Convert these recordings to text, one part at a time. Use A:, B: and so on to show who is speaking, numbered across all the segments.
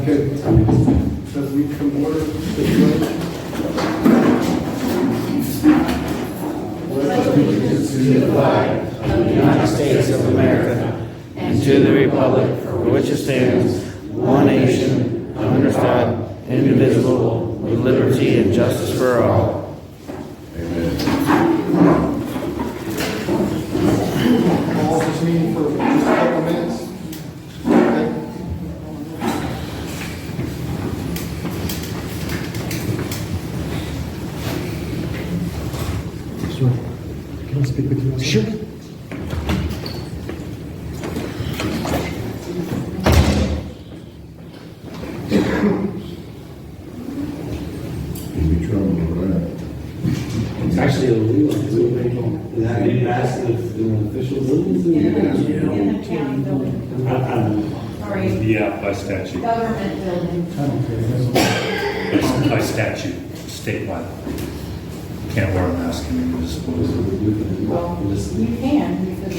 A: Okay. Does we come order?
B: Allegiance to the flag of the United States of America and to the republic for which it stands, one nation, under God, indivisible, with liberty and justice for all.
A: Call this meeting for just a couple minutes. Okay.
C: Sir, can I speak with you? Sure.
D: It's actually illegal. Is that being asked in official buildings?
E: Yeah, by statute.
F: Government building.
E: By statute, statewide. Can't wear a mask in municipal.
F: Well, you can. Because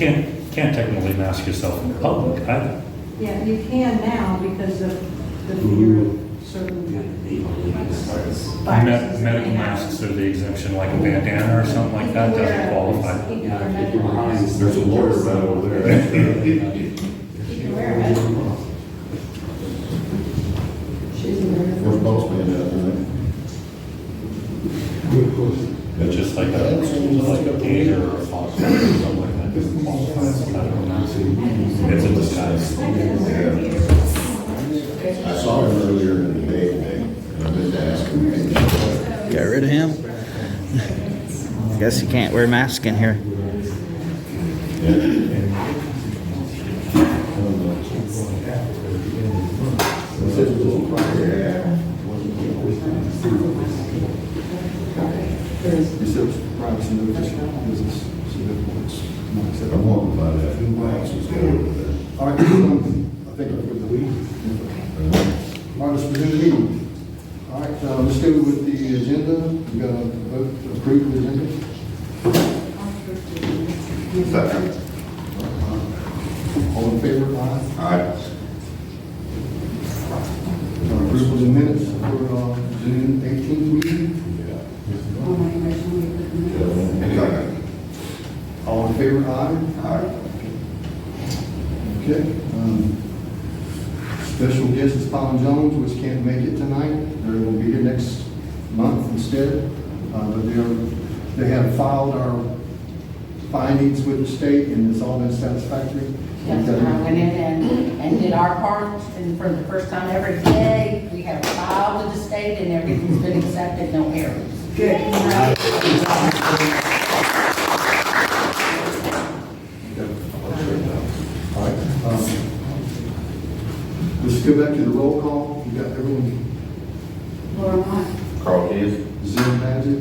E: Can't technically mask yourself in public either.
F: Yeah, you can now because of the fear of certain viruses.
E: Medical masks are the exemption, like a bandana or something like that, doesn't qualify.
F: You can wear medical masks.
G: There's a lawyer right over there.
F: You can wear medical masks. She's a
G: Where's boss man at, right?
E: It's just like a gator or a fox or something like that. It's a disguise.
G: I saw him earlier in the day today, and I meant to ask him.
B: Got rid of him? Guess you can't wear a mask in here.
A: You said it's privacy notice, business significance.
G: I want to find out who was going over there.
A: All right, I think I'm good with the week. All right, let's resume the meeting. All right, let's go with the agenda. We're going to vote to approve the agenda.
G: Second.
A: All in favor? Aye.
G: Aye.
A: Approval of the minutes for June 18th meeting.
G: Second.
A: All in favor? Aye.
G: Aye.
A: Okay. Special guest is Colin Jones, which can't make it tonight. They will be here next month instead. But they have filed our findings with the state, and it's all been satisfactory.
H: Yes, and I went in and did our part, and for the first time ever today, we have filed with the state, and everything's been accepted, no errors.
F: Good.
A: All right. Let's go back to the roll call. You got everyone.
F: Laura Mott.
G: Carl Keys.
A: Zero Paget,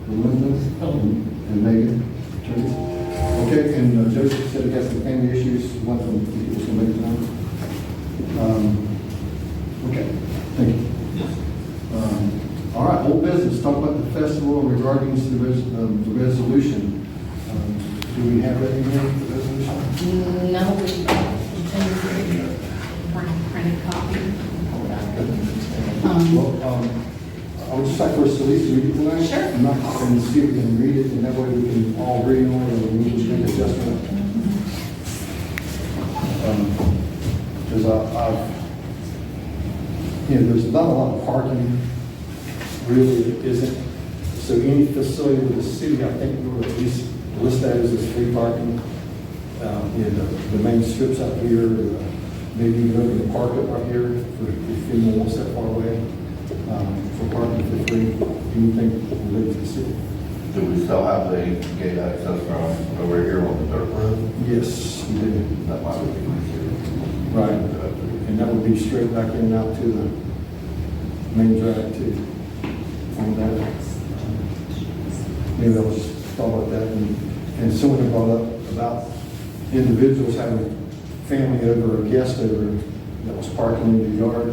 A: Belinda, and Megan. Teresa. Okay, and Joseph said he has some family issues. One of them he was going to make it tonight. Okay, thank you. All right, old business. Talk about the festival regarding the resolution. Do we have that in here, the resolution?
H: No, we
F: Printed copy.
A: Well, I would just like for us to at least read it tonight.
H: Sure.
A: And see if we can read it, and that way we can all read on it, and we can make adjustment. Because there's not a lot of parking, really, it isn't. So any facility with the city, I think we would at least list that as free parking. The main strips out here, maybe you go to the park up right here, if anyone wants that far away, for parking for free, anything related to the city.
G: Do we still have the gate access from over here on the dirt road?
A: Yes, we do.
G: That might be easier.
A: Right. And that would be straight back in and out to the main drag too. On that. Maybe I'll just follow up that. And someone brought up about individuals having family over or guest over that was parking in the yard.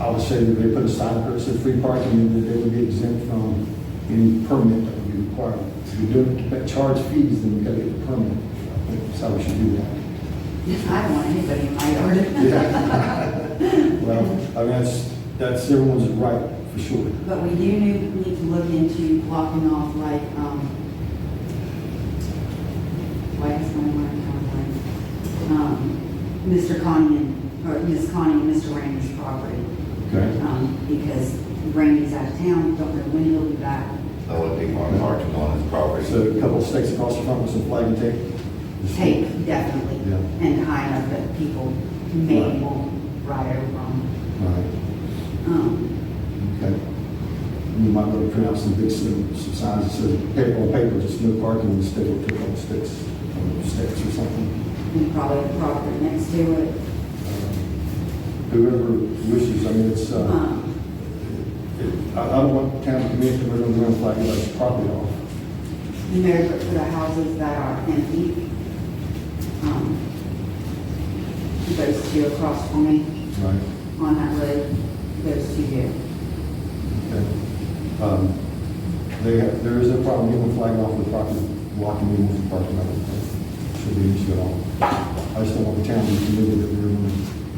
A: I would say that they put a sign up that said free parking, and that they would be exempt from any permit that would be required. If you do it, charge fees, then we got to get the permit. That's how we should do that.
H: I don't want anybody in my yard.
A: Yeah. I mean, that's everyone's right, for sure.
I: But we do need to look into blocking off like, why is my mind going? Mr. Connie or Miss Connie and Mr. Randy's property.
A: Okay.
I: Because Randy's out of town, don't know when he'll be back.
G: That would be more marked on his property.
A: So a couple of stakes across the front with some flag and tape?
I: Tape, definitely.
A: Yeah.
I: And high enough that people maybe won't ride over them.
A: Right. Okay. You might want to print out some big, some signs that says paper on paper, just no parking instead of put on sticks or something.
I: And probably the property next to it.
A: Whoever wishes, I mean, it's, I don't want town to commit to we're going to run flag anybody's property off.
I: You know, but for the houses that are empty, those two across from me
A: Right.
I: on that road, those two do.
A: Okay. There is a problem, even flagging off the property, blocking anyone from parking, I don't think should be an issue at all. I just don't want the town to be committed that we're going to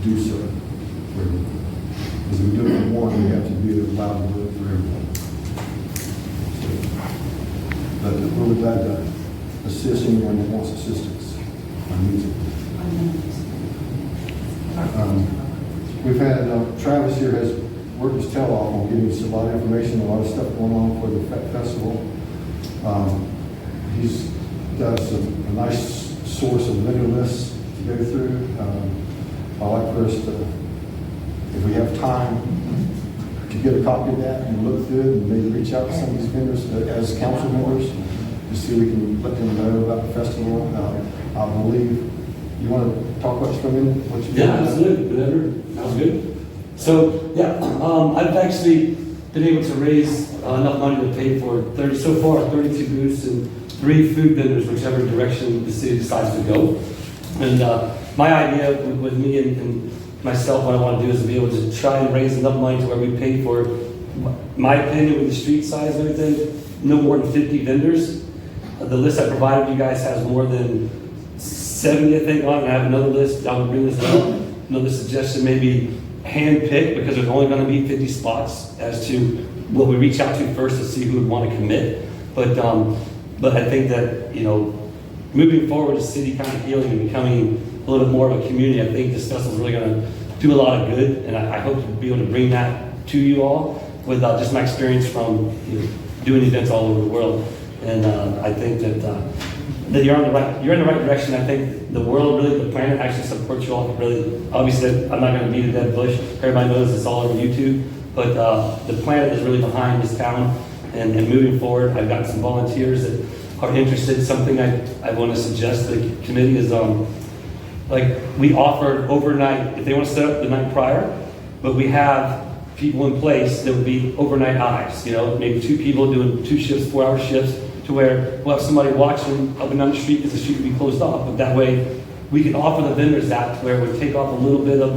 A: do so. Because if we do it for one, we have to be allowed to do it for everyone. But we're really glad to assist anyone that wants assistance on music. We've had, Travis here has worked his tail off on giving us a lot of information, a lot of stuff going on for the festival. He's got us a nice source of vendor lists to go through. I'd like for us to, if we have time, to get a copy of that and look through it and maybe reach out to some of these vendors as council members to see if we can let them know about the festival. I believe, you want to talk about this for a minute? What you
J: Yeah, absolutely, whatever, sounds good. So, yeah, I've actually been able to raise enough money to pay for 32 booths and 3 food vendors, whichever direction the city decides to go. And my idea with me and myself, what I want to do is to be able to try and raise enough money to where we pay for, my opinion, with the street size and everything, no more than 50 vendors. The list I provided you guys has more than 70, I think, on it. I have another list, I would bring this up. Another suggestion, maybe hand-pick, because there's only going to be 50 spots as to what we reach out to first to see who would want to commit. But I think that, you know, moving forward, the city kind of healing and becoming a little bit more of a community, I think this festival is really going to do a lot of good, and I hope to be able to bring that to you all with just my experience from doing events all over the world. And I think that you're in the right direction. I think the world, really, the planet actually supports you all. Really, obviously, I'm not going to beat a dead bush. Everybody knows it's all over YouTube. But the planet is really behind this town. And moving forward, I've got some volunteers that are interested. Something I want to suggest to the committee is, like, we offered overnight, if they want to set up the night prior, but we have people in place that would be overnight eyes. You know, maybe 2 people doing 2 shifts, 4-hour shifts, to where we'll have somebody watching up and down the street because the street will be closed off. But that way, we can offer the vendors that to where it would take off a little bit of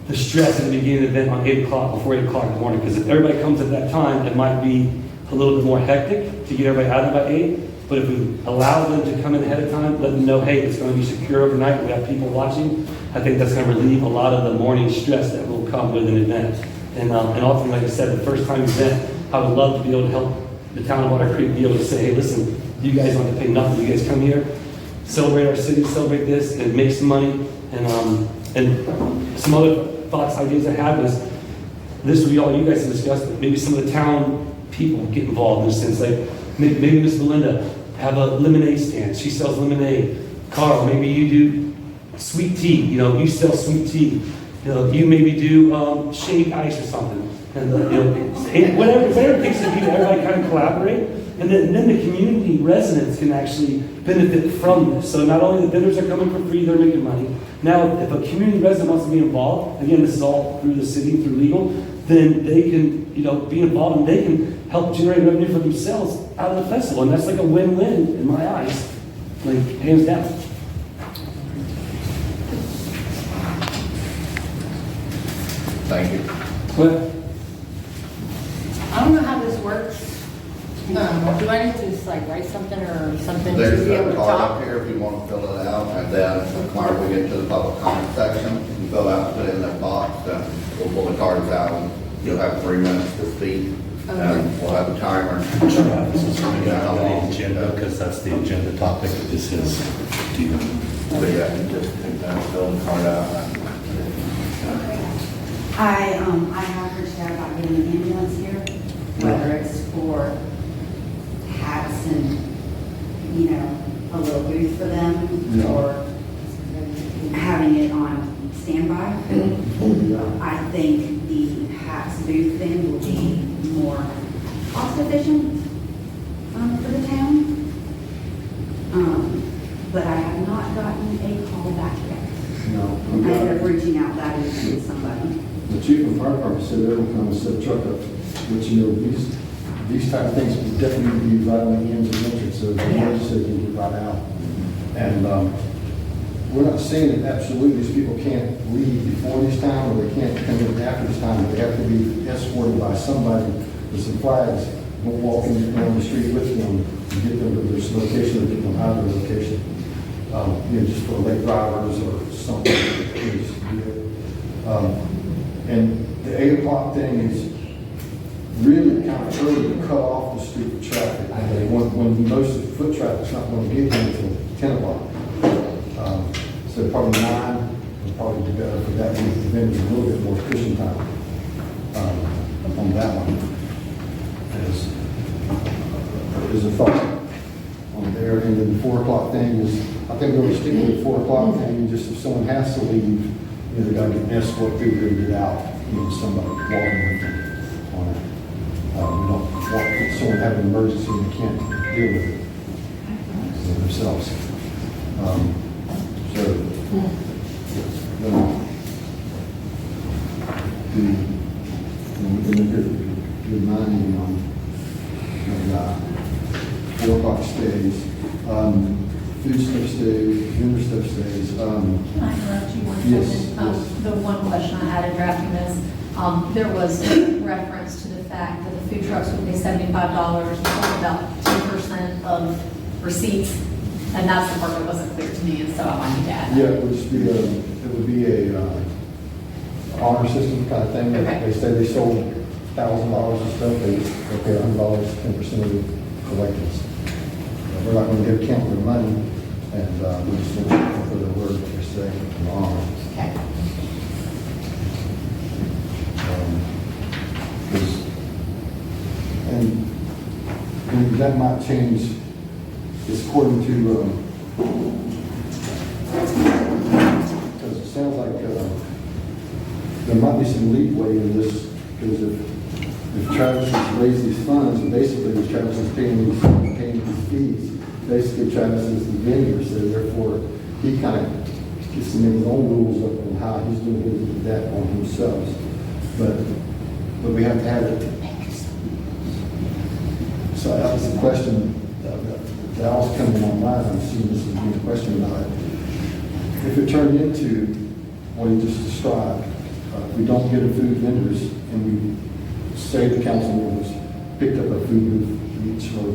J: the stress at the beginning of the event on 8 o'clock, before 8 o'clock in the morning. Because if everybody comes at that time, it might be a little bit more hectic to get everybody out of by 8. But if we allow them to come in ahead of time, let them know, hey, it's going to be secure overnight, we have people watching, I think that's going to relieve a lot of the morning stress that will come with an event. And ultimately, like I said, the first time event, I would love to be able to help the town of Otter Creek be able to say, hey, listen, you guys don't have to pay nothing. You guys come here, celebrate our city, celebrate this, and make some money. And some other thoughts, ideas I had was, this would be all you guys have discussed, but maybe some of the town people get involved in a sense. Like, maybe Miss Belinda have a lemonade stand. She sells lemonade. Carl, maybe you do sweet tea. You know, you sell sweet tea. You know, you maybe do shaved ice or something. And whatever it takes to be, everybody kind of collaborate. And then the community residents can actually benefit from this. So not only the vendors are coming for free, they're making money. Now, if a community resident wants to be involved, again, this is all through the city, through legal, then they can, be involved and they can help generate revenue for themselves out of the festival. And that's like a win-win in my eyes, like hands down.
G: Thank you.
J: But
K: I don't know how this works. Do I need to just like write something or something to
G: There's
K: be able
G: a
K: to
G: card
K: talk?
G: up here if you want to fill it out, and then whenever we get to the public comment section, you fill out, put it in that box, and we'll pull the cards out, you'll have 3 minutes to speak. We'll have a timer.
E: This is going to go on the agenda, because that's the agenda topic. This is, do you?
G: But yeah, you just fill the card out.
I: I have reached out about getting an ambulance here, whether it's for hats and, you know, a little booth for them, or having it on standby. I think the hats booth thing will be more cost efficient for the town. But I have not gotten a call back yet.
A: No.
I: I ended up reaching out that week to somebody.
A: The chief of fire department said they'll come and set a truck up, which, you know, these type of things would definitely be right on the ends of the entrance, so the emergency can get right out. And, we're not saying that absolutely these people can't leave before this time, or they can't come in after this time, but they have to be escorted by somebody with some flags, don't walk in down the street with them, to get them to their location, or get them out of their location. You know, just for late drivers or something. You know, just to do it. And the 8 o'clock thing is really kind of early to cut off the street for traffic. When most of the foot traffic's not going to get here until 10 o'clock. So probably 9 would probably be better for that. The vendors a little bit more cushion time on that one. As a thought on there. And then the 4 o'clock thing is, I think we're sticking with the 4 o'clock thing. Just if someone has to leave, you know, they got to get an escort through there to get out. You know, somebody walking with them on it. We don't want someone having an emergency and they can't deal with it themselves. Good minding on 4 o'clock stays, food stuff stays, vendor stuff stays.
L: Can I interrupt you one second?
A: Yes, yes.
L: The one question I had in drafting this, there was reference to the fact that the food trucks would be $75 or about 10% of receipts, and that's the part that wasn't clear to me, and so I wanted to add that.
A: Yeah, it would be a honor system kind of thing.
L: Okay.
A: They say they sold $1,000 of stuff, they pay $100, 10% of the collectors. We're not going to give count their money, and we just want to for the word that we say and honor.
L: Okay.
A: And that might change. It's according to, because it sounds like there might be some leeway in this, because if Travis has raised these funds, and basically if Travis is paying these fees, basically Travis is the vendor, so therefore he kind of gets to make his own rules up on how he's doing that on himself. But we have to have it. So that was the question that was coming to my mind. I'm assuming this is being a question about it. If it turned into what he just described, if we don't get a food vendors and we say the council members picked up a food booth each or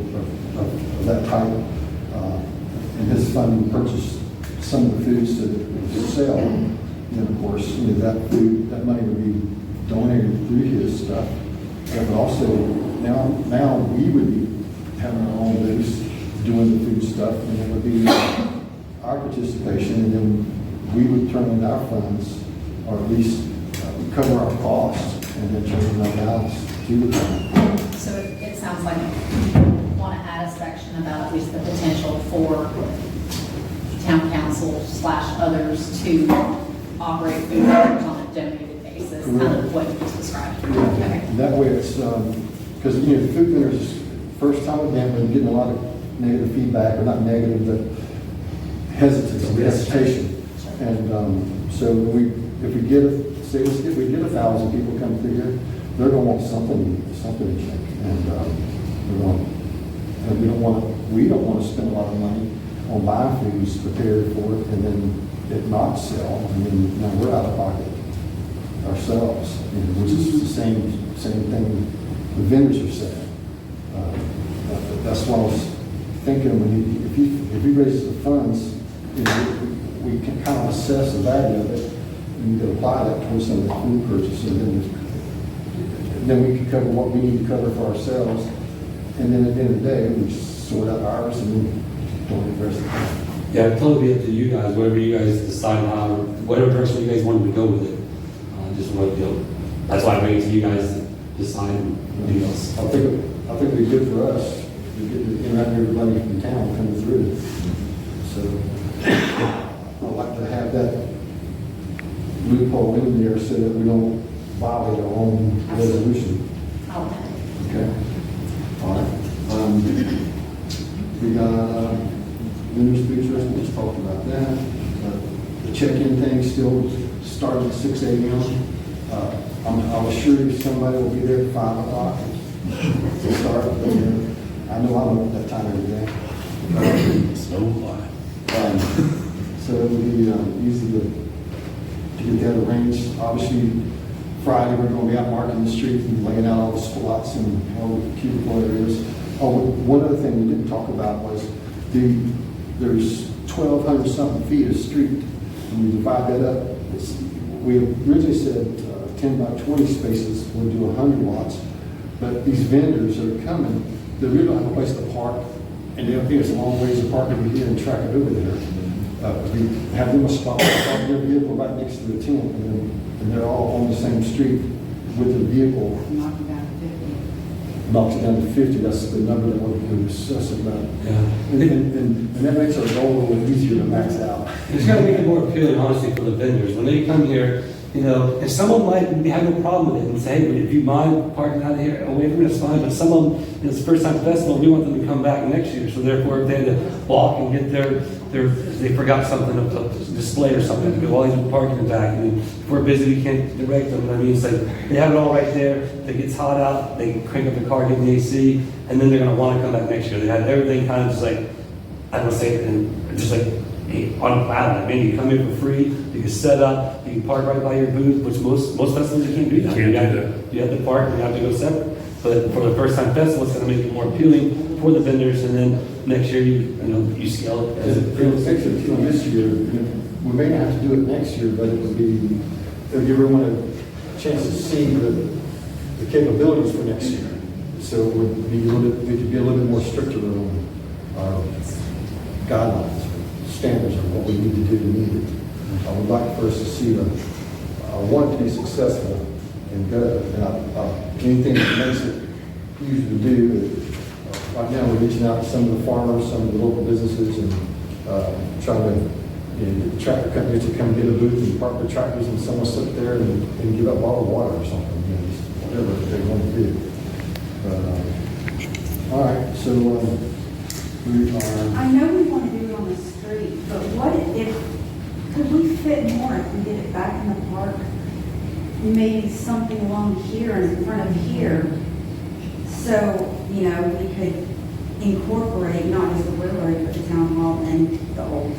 A: of that type, and his fund would purchase some of the foods to sell, then of course, you know, that money would be donated through his stuff. But also, now we would be having our own booths doing the food stuff, and it would be our participation, and then we would turn in our funds, or at least cover our costs, and then turn in our balance to the town.
L: So it sounds like you want to add a section about at least the potential for town council / others to operate food trucks on a donated basis, kind of what you just described. Okay.
A: That way it's, because, you know, the food vendors, first time with them, been getting a lot of negative feedback, or not negative, but hesitation. And so if we get, say, if we get 1,000 people come through here, they're going to want something to drink. And we don't want to spend a lot of money on buying foods prepared for it, and then it not sell, and then now we're out of pocket ourselves, which is the same thing the vendors are saying. That's what I was thinking. If he raises the funds, you know, we can kind of assess the value of it, and you can apply that towards some of the food purchase, and then we can cover what we need to cover for ourselves. And then at the end of the day, we sort out ours and then don't invest it.
J: Yeah, it'd totally be up to you guys, whatever you guys decide on, whatever direction you guys wanted to go with it. Just what, you know, that's why I bring it to you guys to decide and do this.
A: I think it'd be good for us to get to interact with everybody from town coming through. So I'd like to have that loophole in there so that we don't violate our own resolution. Okay? All right. We got vendors' features, we just talked about that. The check-in thing still starts at 6 a.m. I'll assure you somebody will be there at 5 o'clock to start. I know I'm up at that time every day.
E: So why?
A: So it will be easy to get that arranged. Obviously, Friday, we're going to be out marking the streets and laying out all the spots and all the cubicle areas. Oh, one other thing we didn't talk about was there's 1,200 something feet of street. When we divide that up, we originally said 10 by 20 spaces would do 100 lots, but these vendors that are coming, they really don't have a place to park, and they'll think it's a long ways to park over here and track it over there. We have them a spot, park their vehicle right next to the tent, and they're all on the same street with the vehicle.
I: Knock it down to 50.
A: Knocks it down to 50, that's the number that we're discussing about.
J: Yeah.
A: And that makes our goal a little easier to max out.
J: It's got to make it more appealing, honestly, for the vendors. When they come here, you know, and someone might have no problem with it and say, hey, if you mind parking out here away from it, it's fine. But some of them, you know, it's the first time festival, we want them to come back next year. So therefore, if they had to walk and get they forgot something, a display or something, to go all these parking in the back. And if we're busy, we can't direct them. I mean, it's like they have it all right there. If it gets hot out, they can crank up the car, get in the AC, and then they're going to want to come back next year. They had everything kind of just like, I don't say it, and just like, on a platter. I mean, you come here for free, you can set up, you can park right by your booth, which most festivals you can't do that. You have to park, and you have to go separate. But for the first time festival, it's going to make it more appealing for the vendors, and then next year you scale it.
A: It'll fix it too this year. We may not have to do it next year, but it would be, it'll give everyone a chance to see the capabilities for next year. So it would be we could be a little bit more stricter on our guidelines, standards of what we need to do to meet it. I would like for us to see I want it to be successful and good. And anything that makes it easy to do. Right now, we're reaching out to some of the farmers, some of the local businesses, and trying to get the tractor companies to come get a booth and park their tractors, and someone sit there and give up bottled water or something, just whatever they want to do. All right, so we are.
I: I know we want to do it on the street, but what if, could we fit more if we did it back in the park? Maybe something along here and in front of here. So, we could incorporate not just the Willard, but the town hall and the old.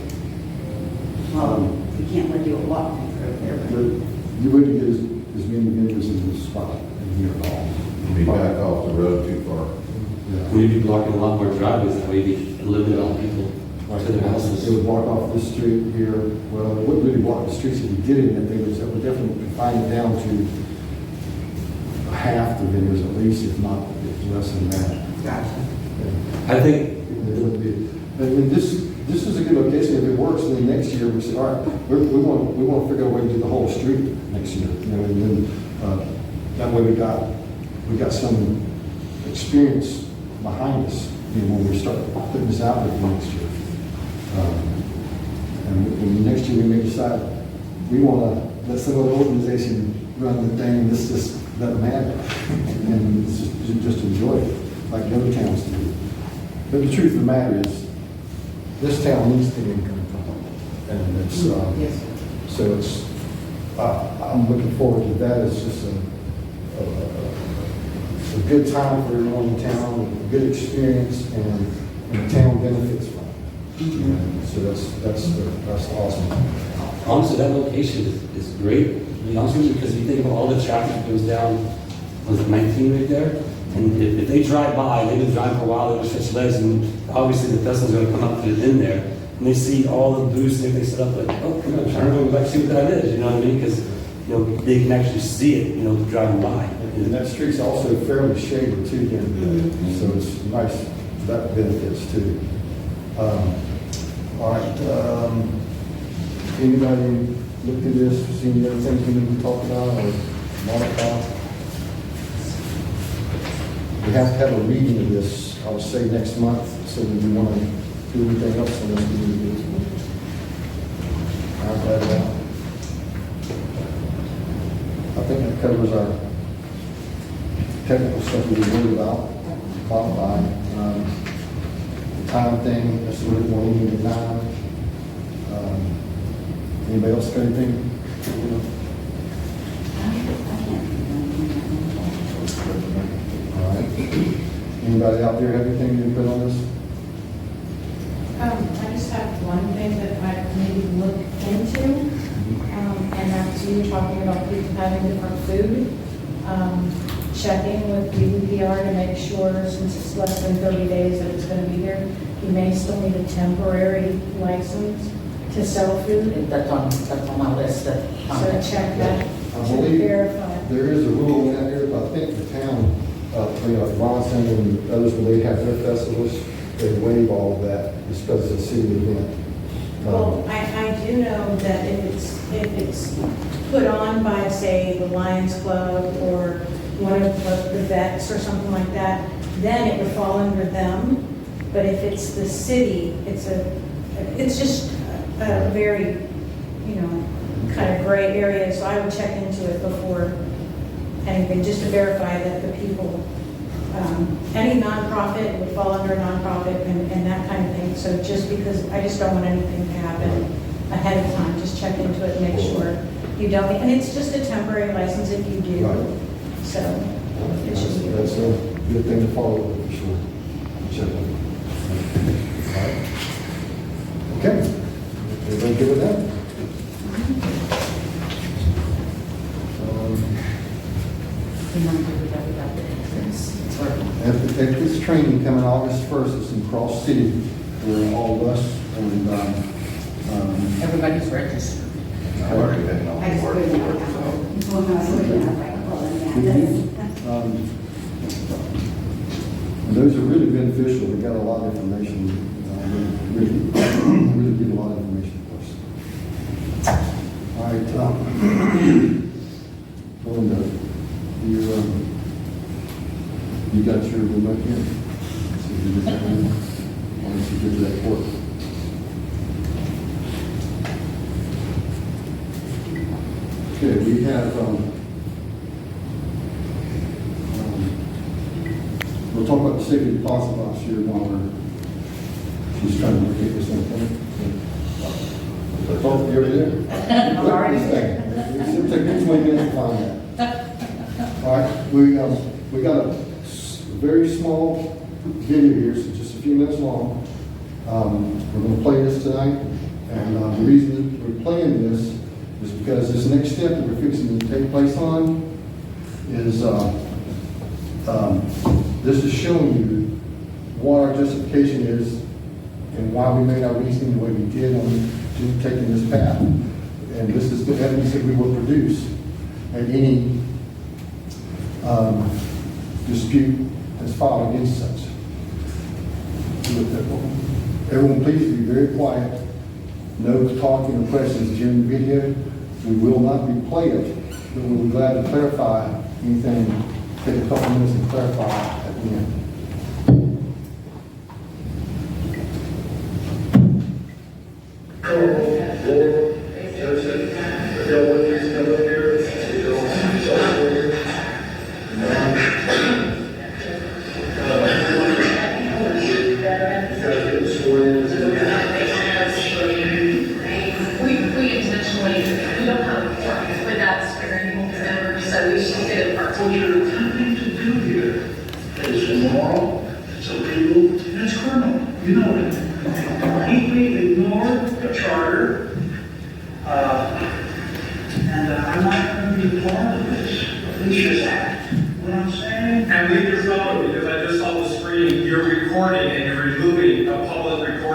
I: Well, we can't let you walk through there. But
A: You wouldn't get as many vendors in this spot in here at all.
G: Be back off the road too far.
J: We'd be blocking a lot more driveways, that way you'd be limited on people to their houses.
A: It would block off this street here. Well, it wouldn't really block the streets if we did it, and it would definitely confine it down to half the vendors at least, if not less than that.
I: Gotcha.
J: I think
A: It would be. And this is a good location. If it works, then next year we say, all right, we want to figure out a way to do the whole street next year. And then that way we got some experience behind us when we start putting this out there next year. And next year we may decide we want to let some other organization run the thing, and this just doesn't matter. And just enjoy it like the other towns do. But the truth of the matter is, this town needs the income from it. And it's,
I: Yes.
A: so it's, I'm looking forward to that. It's just a good time for everyone in town, a good experience, and the town benefits from it. And so that's awesome.
J: honestly, that location is great, to be honest with you, because you think of all the traffic that goes down, was it 19 right there? And if they drive by, they've been driving for a while, they're going to switch legs, and obviously the festival's going to come up to in there, and they see all the booths and everything set up, like, oh, come on, I'm going to go back and see what that is, you know what I mean? Because, you know, they can actually see it, you know, driving by.
A: And that street's also fairly shaded too, during the day, so it's nice, that benefits too. All right, anybody looked at this, seen any other things we need to talk about or modify? We have to have a reading of this, I would say next month, so if you want to do anything else on this, we need to do it. How's that out? I think that covers our technical stuff we were worried about, qualified. The time thing, that's a little more lenient time. Anybody else got anything? All right. Anybody out there have anything to put on this?
F: I just have one thing that I maybe look into, and that's you talking about people having different food. Checking with DVPR to make sure, since it's less than 30 days that it's going to be here, you may still need a temporary license to sell food.
H: That's on my list.
F: So check that,
A: I
F: to
A: believe
F: verify.
A: there is a rule in that area, but I think the town, like Bronson and others, when they have their festivals, they waive all of that just because it's a city event.
F: Well, I do know that if it's put on by, say, the Lions Club or one of the vets or something like that, then it would fall under them. But if it's the city, it's just a very, kind of gray area. So I would check into it before anything, just to verify that the people, any nonprofit would fall under a nonprofit and that kind of thing. So just because, I just don't want anything to happen ahead of time, just check into it and make sure you don't. And it's just a temporary license if you do.
A: Right.
F: So it should be.
A: That's a good thing to follow, for sure. Check it. All right. Okay. Everybody good with that? At this training coming August 1st, it's in Cross City, where all of us and
H: Everybody's registered.
G: I've already been on
I: I just
G: board.
I: put it out. Well, no, I put it out, like, well, yeah.
A: and those are really beneficial. We got a lot of information. Really give a lot of information for us. All right, Belinda, you got your remote here? So you get that in. Why don't you do that work? Okay, we have, we'll talk about the safety deposit box here while she's trying to locate this thing. Oh, you're there?
H: I'm already
A: It'll take me 20 minutes to find that. All right, we got a very small video here, so just a few minutes long. We're going to play this tonight, and the reason that we're playing this is because this next step that we're fixing to take place on is this is showing you what our justification is and why we made our reasoning the way we did on taking this path. And this is the evidence that we will produce at any dispute that's filed against us. Everyone, please be very quiet. No talking or questions during the video. We will not replay it, but we'll be glad to clarify anything. Take a couple minutes to clarify at the end.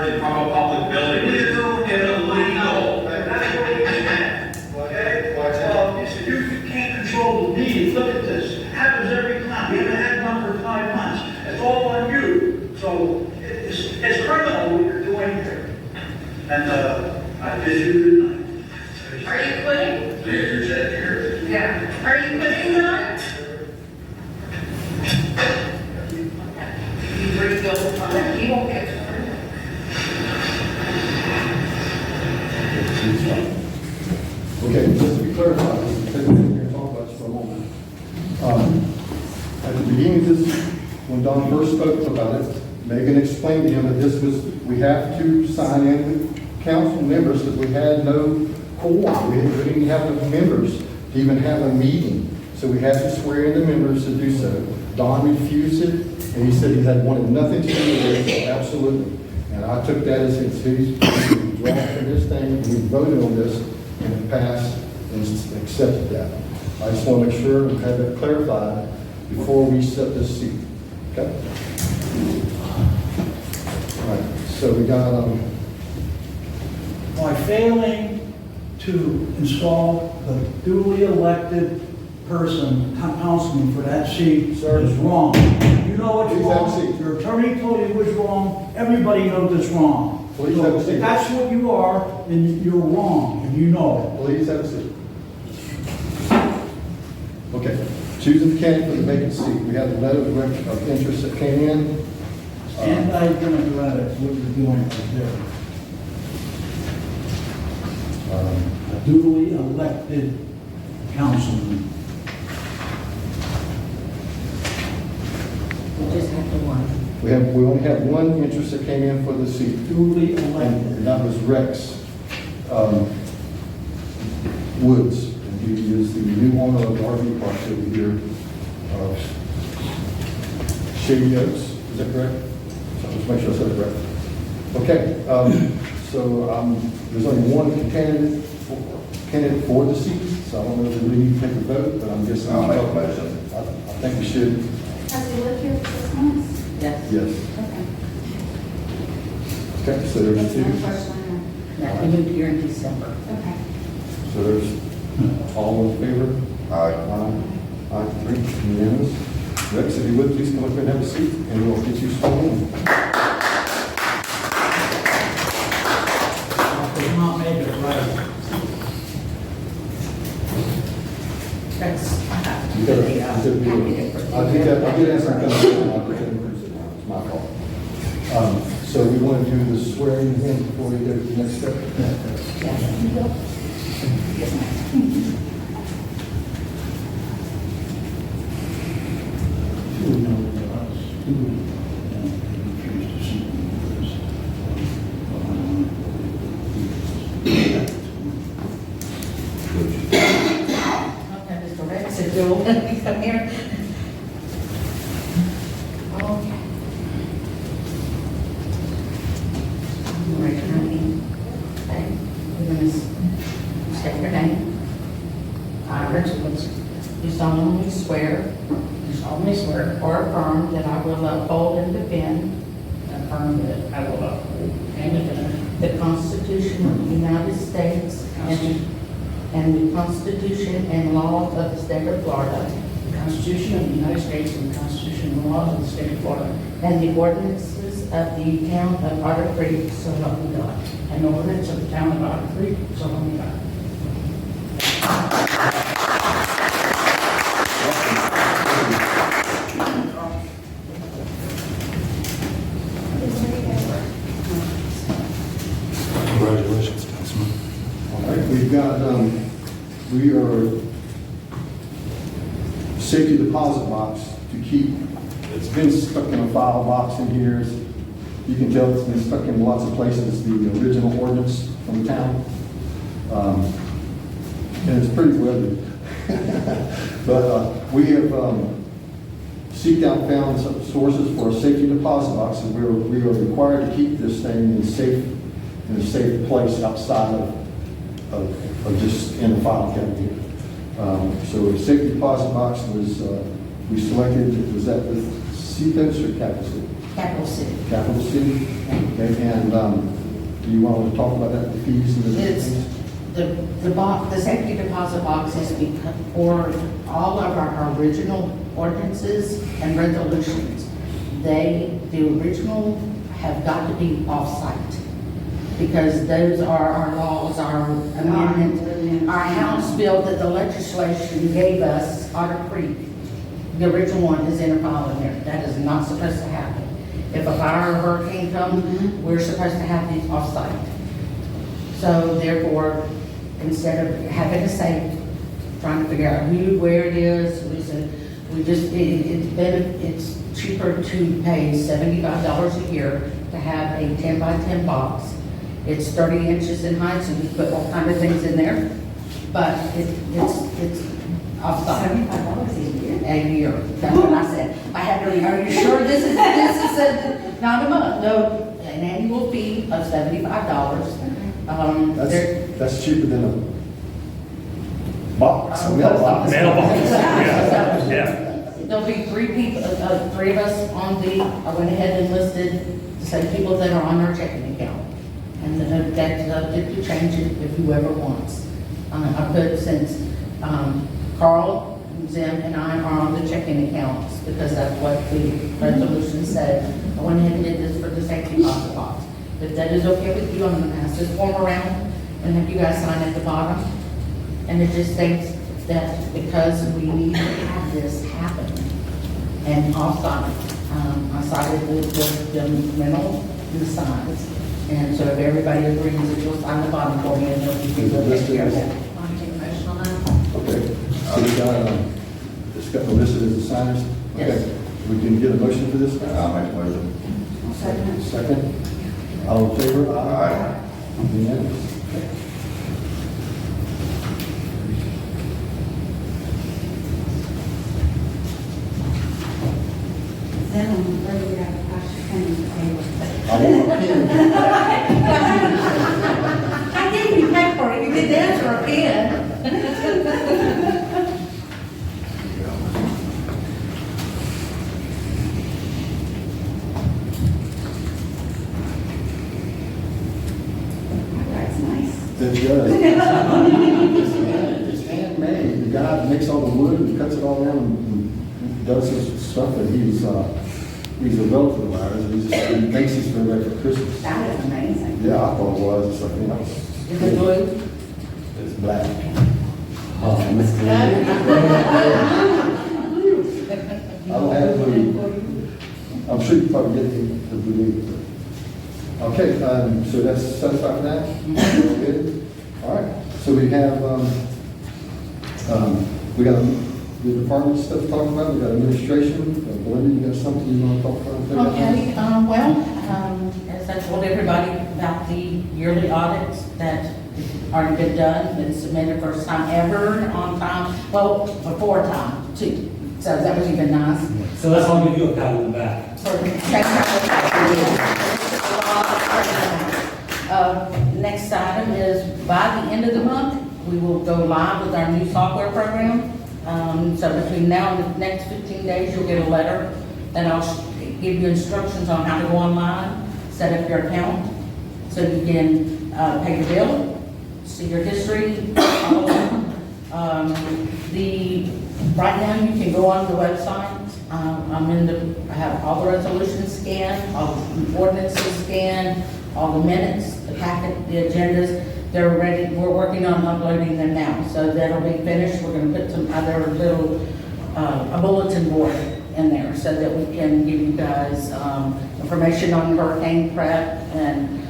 M: emerging from a public building is illegal. That's what we understand. Okay? Well, listen, you can't control the media. Look at this. It happens every time. We haven't had one for 5 months. It's all on you. So it's criminal what you're doing here. And I bid you good night.
N: Are you quitting?
M: You're dead here.
N: Yeah. Are you quitting now? You rebuild the fund. He won't get to
A: Okay, just to be clarified, just to take a minute here and talk about this for a moment. At the beginning of this, when Don first spoke about it, Megan explained to him that this was, we have to sign in with council members because we had no quorum. We didn't have enough members to even have a meeting. So we had to swear in the members to do so. Don refused it, and he said he had wanted nothing to do with it, absolutely. And I took that as he's drafting this thing, and we voted on this, and it passed and accepted that. I just want to make sure and have that clarified before we set this seat. Okay? All right, so we got,
O: by failing to install the duly elected person, councilman for that seat is wrong. You know it's
A: Please have a seat.
O: wrong. Your attorney told you it was wrong. Everybody knows it's wrong.
A: Please
O: So
A: have a seat.
O: if that's what you are, then you're wrong, and you know
A: please have a seat. Okay, choosing the candidate for the vacant seat. We have the letter of interest that came in.
O: it. And I'm gonna credit what you're doing right there. A duly elected councilman.
H: We just have the one.
A: We only have one interest that came in for the seat,
O: Duly elected.
A: and that was Rex Woods. And he is the new owner of the RV park over here, Shady Oaks. Is that correct? So just make sure I said it correct. Okay, so there's only one candidate for the seat, so I don't know if we really need to take a vote, but I'm guessing.
G: I'll make a motion.
A: I think we should.
I: Has he lived here for 6 months?
H: Yes.
A: Yes.
I: Okay.
A: Okay, so there's
I: That's
A: two.
I: my first one.
H: Yeah, we moved here in December.
I: Okay.
A: So there's all in favor?
G: Aye.
A: Aye, three, unanimous. Rex, if you would, please come up and have a seat, and we'll get you sworn in.
O: Does not make it right.
H: That's.
A: You gotta- you gotta be- I did ask him to come in, I'll put it in person now, it's my fault. So we want to do the swearing in before we go to the next step?
H: Okay, Mr. Rex, if you'll let me come here. Okay. Raise your right hand. Okay. You're going to state your name. I, Rex Woods, do solemnly swear or affirm that I will uphold and defend the Constitution of the United States and the Constitution and laws of the state of Florida.
K: The Constitution of the United States and the Constitution and laws of the state of Florida.
H: And the ordinances of the town of Otter Creek, so help me God.
K: And the ordinance of the town of Otter Creek, so help me God.
E: Congratulations, Councilman.
A: All right, we've got, we are safety deposit box to keep, it's been stuck in a file box in here. You can tell it's been stuck in lots of places, the original ordinance from town. And it's pretty weathered. But we have seeked out, found some sources for a safety deposit box, and we are required to keep this thing in a safe place outside of just in the file cabinet here. So a safety deposit box was, we selected, was that the Cephas or Capitol?
H: Capital City.
A: Capital City? Okay, and do you want to talk about that, the fees and the different
H: It's,
A: things?
H: the safety deposit box is for all of our original ordinances and resolutions. The original have got to be off-site, because those are our laws, our amendment, our House bill that the legislation gave us, Otter Creek. The original one is in a file in there. That is not supposed to happen. If a fire or hurricane comes, we're supposed to have these off-site. So therefore, instead of having a safe, trying to figure out who, where it is, it's cheaper to pay $75 a year to have a 10 by 10 box. It's 30 inches in height, so you put all kinds of things in there, but it's off-site.
I: $75 a year?
H: A year, that's what I said. I had to, are you sure this is not a month? No, an annual fee of $75.
A: That's cheaper than a box, a mailbox.
H: There'll be three people, three of us on I went ahead and listed the same people that are on our checking account. And that's subject to change it if whoever wants. I put since Carl, Zim, and I are on the checking accounts, because that's what the resolution said. I went ahead and did this for the safety deposit box. If that is okay with you, I'm gonna pass this form around and have you guys sign at the bottom. And it just states that because we need to have this happen, and off-site, I cited the middle and the signs. And so if everybody agrees that you'll sign the bottom for me, and then we can go take care of that.
L: Want to take a motion on that?
A: Okay, so we got, it's got listed as the signers?
H: Yes.
A: Okay, we can get a motion for this?
G: I'll make a motion.
A: Second? All in favor?
G: Aye.
A: Unanimous.
I: Then I'm ready to have a question.
A: I want a pen.
H: I gave you paper, you did answer a pen.
I: That's nice.
A: That's good. It's handmade. The guy makes all the wood and cuts it all down and does his stuff, and he's a relative of ours. He makes these for everybody for Christmas.
I: That is amazing.
A: Yeah, I thought it was. It's like, you know,
H: Is it blue?
A: it's black.
J: Oh, Miss
A: I don't have blue. I'm sure you probably get the blue. Okay, so that's satisfied with that? Good. All right, so we have, we got the department stuff to talk about, we got administration. Belinda, you got something you want to talk about?
H: Okay, as I told everybody about the yearly audits that already been done, been submitted first time ever, on time, well, before time, too. So that was even nice.
J: So that's all we do, a pat on the back.
H: Next item is, by the end of the month, we will go live with our new software program. So between now and the next 15 days, you'll get a letter that I'll give you instructions on how to go online, set up your account, so you can pay your bill, see your history, all of that. Right now, you can go on the website. I have all the resolutions scanned, all the ordinances scanned, all the minutes, the packet, the agendas. They're ready. We're working on uploading them now, so that'll be finished. We're going to put some other little a bulletin board in there so that we can give you guys information on hurricane prep, and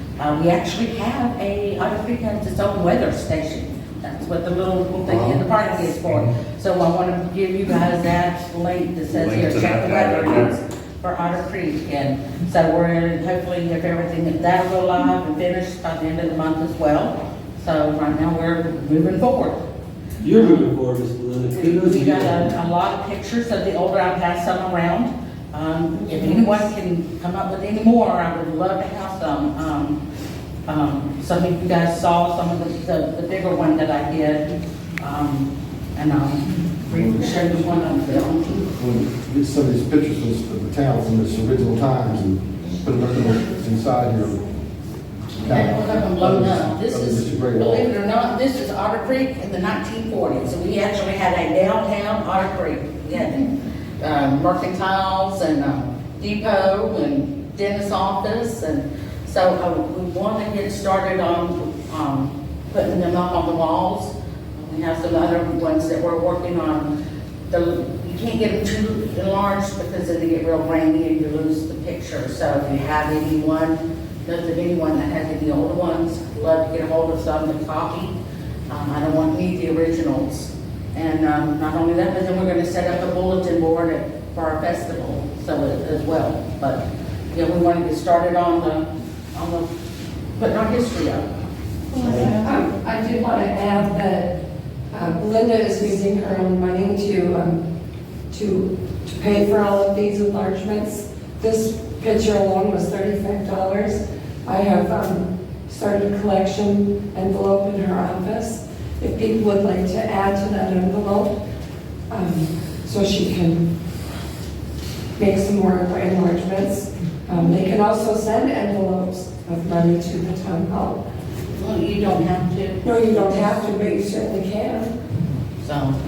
H: we actually have Otter Creek has its own weather station. That's what the little thing in the park is for. So I want to give you guys that link that says here, check the weather for Otter Creek. And so we're hopefully, if everything, that'll go live and finished by the end of the month as well. So right now we're moving forward.
J: You're moving forward, Ms. Belinda. Kudos to
H: We
J: you.
H: got a lot of pictures of the older, I'll pass some around. If anyone can come up with any more, I would love to have some. Some of you guys saw some of the bigger one that I did. Show you one on film.
A: When you get some of these pictures of the town from its original times and put them up inside your.
H: That was up and blown up. This
A: Of
H: is,
A: Mr. Gray Wall.
H: believe it or not, this is Otter Creek in the 1940s. So we actually had a downtown Otter Creek. We had mercantiles and depot and dentist office. And so we want to get started on putting them up on the walls. We have some other ones that we're working on. You can't get them too enlarged because then they get real grainy and you lose the picture. So if you have anyone that has any older ones, I'd love to get a hold of some to copy. I don't want to need the originals. And not only that, but then we're going to set up a bulletin board for our festival as well. But yeah, we want to get started on the putting our history up.
P: I did want to add that Linda is using her own money to pay for all of these enlargements. This picture alone was $35. I have started a collection envelope in her office. If people would like to add to that envelope, so she can make some more enlargements. They can also send envelopes of money to the town hall.
H: Well, you don't have to.
P: No, you don't have to, but you certainly can.
H: So.